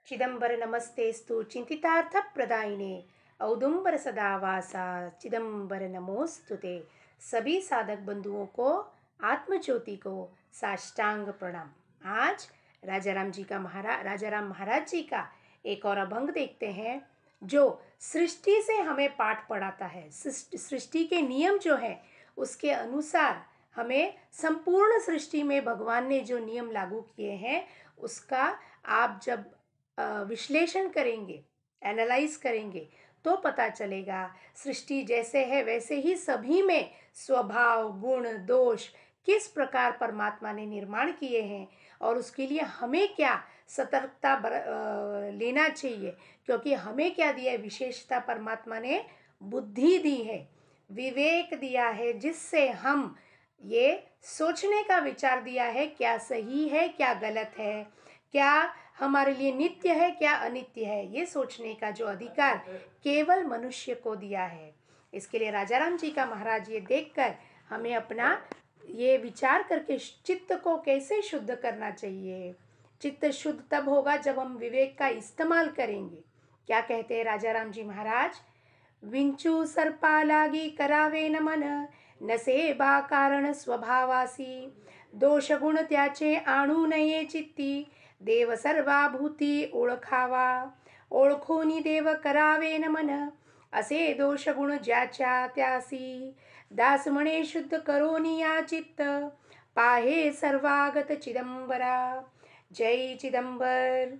चिदंबर नमस्तेस्तु चिंतितार्थ प्रदायिने औदुंबर सदावासा चिदंबर नमोस्तुते। सभी साधक बंधुओं को, आत्मज्योति को साष्टांग प्रणाम। आज राजा राम महाराज जी का एक और अभंग देखते हैं जो सृष्टि से हमें पाठ पढ़ाता है। सृष्टि के नियम जो है उसके अनुसार हमें संपूर्ण सृष्टि में भगवान ने जो नियम लागू किए हैं उसका आप जब विश्लेषण करेंगे, एनालाइज करेंगे तो पता चलेगा सृष्टि जैसे है वैसे ही सभी में स्वभाव, गुण, दोष किस प्रकार परमात्मा ने निर्माण किए हैं और उसके लिए हमें क्या सतर्कता लेना चाहिए। क्योंकि हमें क्या दिया है, विशेषता परमात्मा ने बुद्धि दी है, विवेक दिया है, जिससे हम ये सोचने का विचार दिया है क्या सही है क्या गलत है, क्या हमारे लिए नित्य है क्या अनित्य है, ये सोचने का जो अधिकार केवल मनुष्य को दिया है। इसके लिए राजा राम जी का महाराज ये देखकर हमें अपना ये विचार करके चित्त को कैसे शुद्ध करना चाहिए। चित्त शुद्ध तब होगा जब हम विवेक का इस्तेमाल करेंगे। क्या कहते हैं राजा राम जी महाराज, विंचू सर्पा लागी करावे न मन, नसे बा कारण स्वभावासी, दोष गुण त्याचे आणू नये चित्ती, देव सर्वाभूती ओळखावा, ओळखोनी देव करावे न मन, असे दोष गुण ज्याच्या त्यासी, दास म्हणे शुद्ध करोनी या चित्त, पाहे सर्वागत चिदंबरा। जय चिदंबर।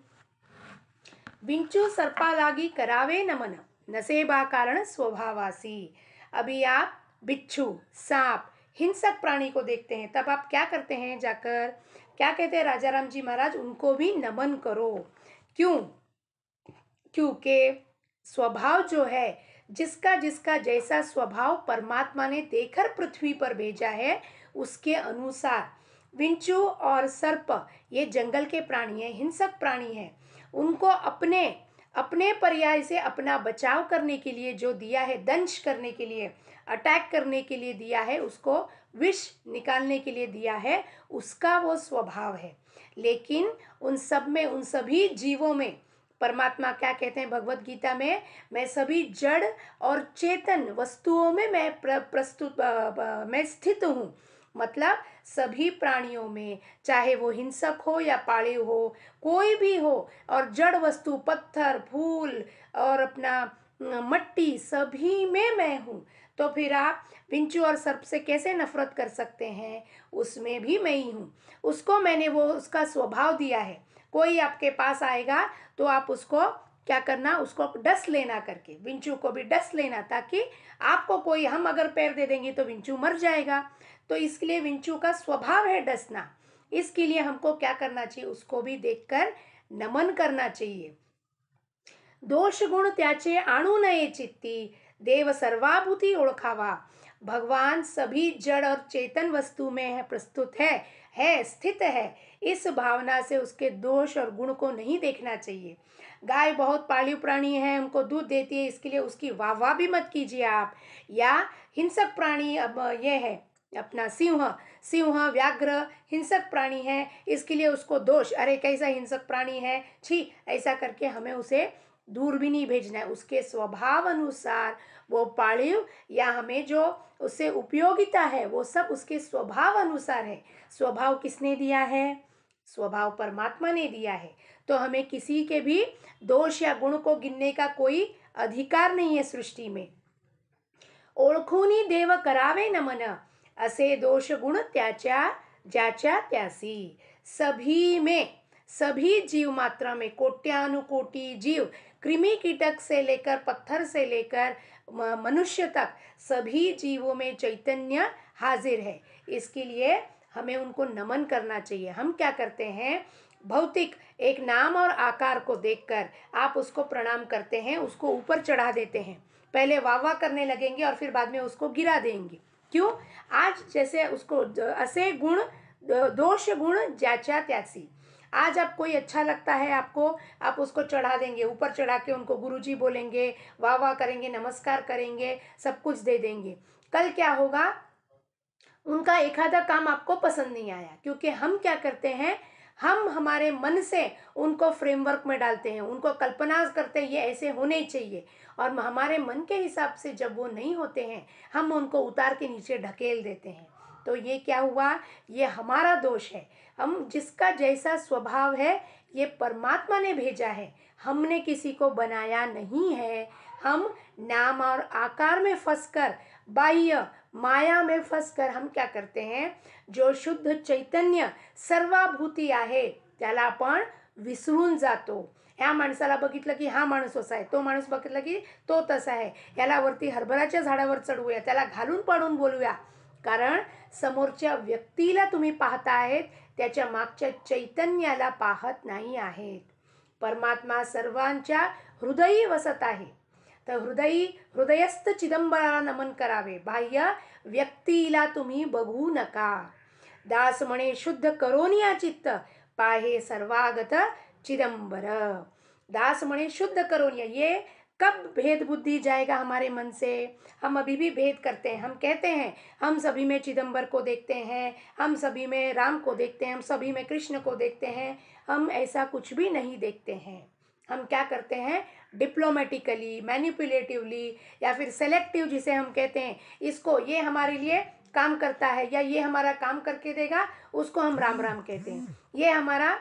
विंचू सर्पा लागी करावे न मन, नसेबा कारण स्वभावासी। अभी आप बिच्छू, सांप, हिंसक प्राणी को देखते हैं, तब आप क्या करते हैं, जाकर क्या कहते हैं राजा राम जी महाराज, उनको भी नमन करो। क्यों? क्योंकि स्वभाव जो है, जिसका जिसका जैसा स्वभाव परमात्मा ने देकर पृथ्वी पर भेजा है उसके अनुसार विंचू और सर्प ये जंगल के प्राणी हैं, हिंसक प्राणी हैं। उनको अपने अपने पर्याय से अपना बचाव करने के लिए जो दिया है, दंश करने के लिए, अटैक करने के लिए दिया है, उसको विष निकालने के लिए दिया है, उसका वो स्वभाव है। लेकिन उन सब में, उन सभी जीवों में परमात्मा क्या कहते हैं भगवत गीता में, मैं सभी जड़ और चेतन वस्तुओं में मैं स्थित हूँ। मतलब सभी प्राणियों में, चाहे वो हिंसक हो या पाळीव हो, कोई भी हो, और जड़ वस्तु, पत्थर, फूल और अपना मट्टी, सभी में मैं हूँ। तो फिर आप विंचू और सर्प से कैसे नफरत कर सकते हैं? उसमें भी मैं ही हूँ। उसको मैंने वो उसका स्वभाव दिया है। कोई आपके पास आएगा तो आप उसको क्या करना, उसको डस लेना करके, विंचू को भी डस लेना, ताकि आपको कोई, हम अगर पैर दे देंगे तो विंचू मर जाएगा। तो इसके लिए विंचू का स्वभाव है डसना। इसके लिए हमको क्या करना चाहिए, उसको भी देखकर नमन करना चाहिए। दोष गुण त्याचे आणू नये चित्ती, देव सर्वाभूति ओळखावा। भगवान सभी जड़ और चेतन वस्तु में है, प्रस्तुत है स्थित है। इस भावना से उसके दोष और गुण को नहीं देखना चाहिए। गाय बहुत पाळीव प्राणी है, उनको दूध देती है, इसके लिए उसकी वाह भी मत कीजिए आप। या हिंसक प्राणी, अब ये है अपना सिंह, व्याघ्र हिंसक प्राणी है, इसके लिए उसको दोष, अरे कैसा हिंसक प्राणी है, छी, ऐसा करके हमें उसे दूर भी नहीं भेजना है। उसके स्वभाव अनुसार वो पाळीव या हमें जो उससे उपयोगिता है वो सब उसके स्वभाव अनुसार है। स्वभाव किसने दिया है? स्वभाव परमात्मा ने दिया है। तो हमें किसी के भी दोष या गुण को गिनने का कोई अधिकार नहीं है सृष्टि में। ओळखूनी देव करावे नमन, असे दोष गुण त्याच्या ज्याच्या त्यासी। सभी में, सभी जीव मात्रा में, कोट्यानुकोटि जीव, कृमि कीटक से लेकर पत्थर से लेकर मनुष्य तक, सभी जीवों में चैतन्य हाजिर है। इसके लिए हमें उनको नमन करना चाहिए। हम क्या करते हैं, भौतिक एक नाम और आकार को देखकर आप उसको प्रणाम करते हैं, उसको ऊपर चढ़ा देते हैं, पहले वाह करने लगेंगे और फिर बाद में उसको गिरा देंगे। क्यों? आज जैसे उसको असे गुण, दोष गुण ज्याच्या त्यासी। आज आप कोई अच्छा लगता है आपको, आप उसको चढ़ा देंगे, ऊपर चढ़ा के उनको गुरुजी बोलेंगे, वाह करेंगे, नमस्कार करेंगे, सब कुछ दे देंगे। कल क्या होगा, उनका एक आधा काम आपको पसंद नहीं आया, क्योंकि हम क्या करते हैं, हम हमारे मन से उनको फ्रेमवर्क में डालते हैं, उनको कल्पना करते हैं ये ऐसे होने चाहिए, और हमारे मन के हिसाब से जब वो नहीं होते हैं हम उनको उतार के नीचे ढकेल देते हैं। तो ये क्या हुआ, ये हमारा दोष है। हम जिसका जैसा स्वभाव है ये परमात्मा ने भेजा है, हमने किसी को बनाया नहीं है। हम नाम और आकार में फंसकर, बाह्य माया में फंसकर हम क्या करते हैं, जो शुद्ध चैतन्य सर्वाभूती आहे त्याला आपण विसरून जातो। ह्या माणसाला बघितलं की हा माणूस असा आहे, तो माणूस बघितला की तो तसा आहे, याला वरती हरभराच्या झाडावर चढवूया, त्याला घालून पाडून बोलूया, कारण समोरच्या व्यक्तीला तुम्ही पाहता आहेत, त्याच्या मागच्या चैतन्याला पाहत नाही आहेत। परमात्मा सर्वांच्या हृदयी वसत आहे, तर हृदयस्थ चिदंबराला नमन करावे, बाह्य व्यक्तीला तुम्ही बघू नका। दास म्हणे शुद्ध करोनिया चित्त, पाहे सर्वागत चिदंबर। दास म्हणे शुद्ध करोनिया, ये कब भेद बुद्धि जाएगा हमारे मन से। हम अभी भी भेद करते हैं, हम कहते हैं हम सभी में चिदंबर को देखते हैं, हम सभी में राम को देखते हैं, हम सभी में कृष्ण को देखते हैं। हम ऐसा कुछ भी नहीं देखते हैं। हम क्या करते हैं, डिप्लोमेटिकली, मैनिपुलेटिवली, या फिर सेलेक्टिव जिसे हम कहते हैं, इसको ये हमारे लिए काम करता है या ये हमारा काम करके देगा, उसको हम राम राम कहते हैं। ये हमारा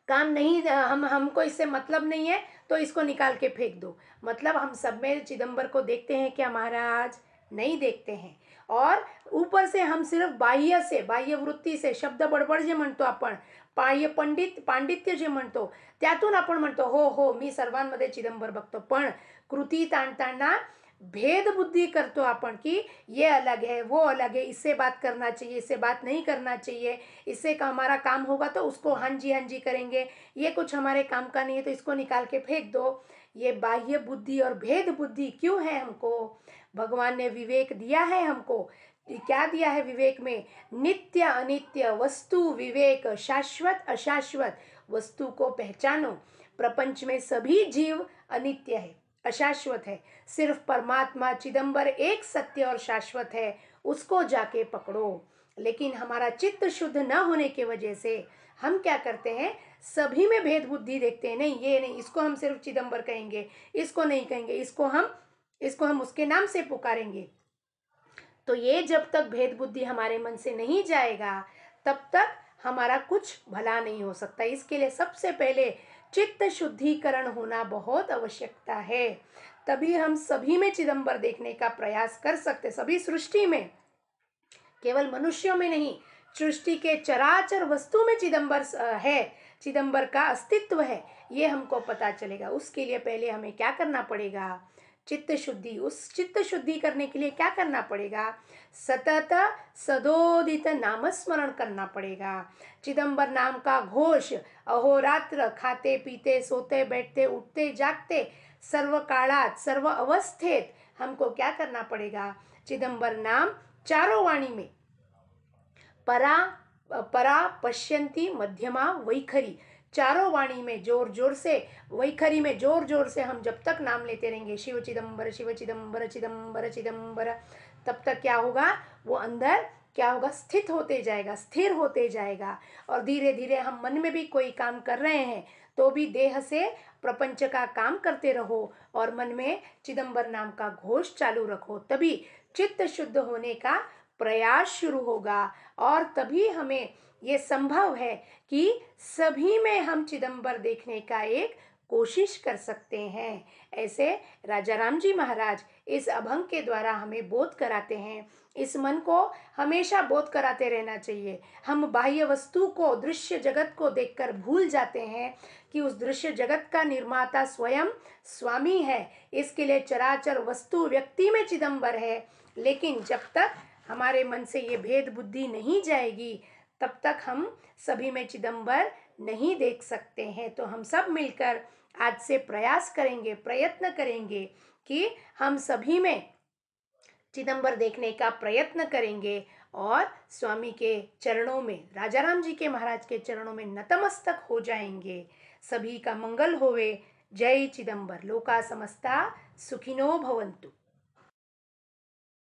काम नहीं, हमको इससे मतलब नहीं है तो इसको निकाल के फेंक दो। मतलब हम सब में चिदंबर को देखते हैं क्या महाराज? नहीं देखते हैं। और ऊपर से हम सिर्फ बाह्य से, बाह्य वृत्ती से, शब्द बडबड जे म्हणतो आपण, बाह्य पांडित्य जे म्हणतो, त्यातून आपण म्हणतो हो हो मी सर्वांमध्ये चिदंबर बघतो, पण कृतीत आणताना भेद बुद्धि करतो आपण की ये अलग है, वो अलग है, इससे बात करना चाहिए, इससे बात नहीं करना चाहिए, इससे का हमारा काम होगा तो उसको हाँ जी करेंगे, ये कुछ हमारे काम का नहीं है तो इसको निकाल के फेंक दो। ये बाह्य बुद्धि और भेद बुद्धि क्यों है हमको? भगवान ने विवेक दिया है हमको। क्या दिया है विवेक में? नित्य अनित्य वस्तु विवेक, शाश्वत अशाश्वत वस्तु को पहचानो। प्रपंच में सभी जीव अनित्य है, अशाश्वत है, सिर्फ परमात्मा चिदंबर एक सत्य और शाश्वत है, उसको जाके पकड़ो। लेकिन हमारा चित्त शुद्ध न होने की वजह से हम क्या करते हैं, सभी में भेद बुद्धि देखते हैं। नहीं ये नहीं, इसको हम सिर्फ चिदंबर कहेंगे, इसको नहीं कहेंगे, इसको हम उसके नाम से पुकारेंगे। तो ये जब तक भेद बुद्धि हमारे मन से नहीं जाएगा तब तक हमारा कुछ भला नहीं हो सकता। इसके लिए सबसे पहले चित्त शुद्धिकरण होना बहुत आवश्यकता है, तभी हम सभी में चिदंबर देखने का प्रयास कर सकते, सभी सृष्टि में, केवल मनुष्यों में नहीं, सृष्टि के चराचर वस्तु में चिदंबर है, चिदंबर का अस्तित्व है, ये हमको पता चलेगा। उसके लिए पहले हमें क्या करना पड़ेगा? चित्त शुद्धि। उस चित्त शुद्धि करने के लिए क्या करना पड़ेगा? सतत सदोदित नामस्मरण करना पड़ेगा। चिदंबर नाम का घोष अहोरात्र, खाते पीते सोते बैठते उठते जागते, सर्व काळात सर्व अवस्थेत हमको क्या करना पड़ेगा? चिदंबर नाम चारों वाणी में, परा पश्यंती मध्यमा वैखरी, चारों वाणी में जोर जोर से, वैखरी में जोर जोर से हम जब तक नाम लेते रहेंगे शिव चिदंबर शिव चिदंबर चिदंबर चिदंबर, तब तक क्या होगा? वो अंदर क्या होगा? स्थित होते जाएगा, स्थिर होते जाएगा। और धीरे धीरे हम मन में भी कोई काम कर रहे हैं तो भी देह से प्रपंच का काम करते रहो और मन में चिदंबर नाम का घोष चालू रखो, तभी चित्त शुद्ध होने का प्रयास शुरू होगा। और तभी हमें ये संभव है कि सभी में हम चिदंबर देखने का एक कोशिश कर सकते हैं। ऐसे राजा राम जी महाराज इस अभंग के द्वारा हमें बोध कराते हैं। इस मन को हमेशा बोध कराते रहना चाहिए। हम बाह्य वस्तु को, दृश्य जगत को देखकर भूल जाते हैं कि उस दृश्य जगत का निर्माता स्वयं स्वामी है। इसके लिए चराचर वस्तु व्यक्ति में चिदंबर है। लेकिन जब तक हमारे मन से ये भेद बुद्धि नहीं जाएगी तब तक हम सभी में चिदंबर नहीं देख सकते हैं। तो हम सब मिलकर आज से प्रयास करेंगे, प्रयत्न करेंगे कि हम सभी में चिदंबर देखने का प्रयत्न करेंगे और स्वामी के चरणों में, राजा राम जी के महाराज के चरणों में नतमस्तक हो जाएंगे। सभी का मंगल होवे। जय चिदंबर। लोका समस्ता सुखिनो भवन्तु।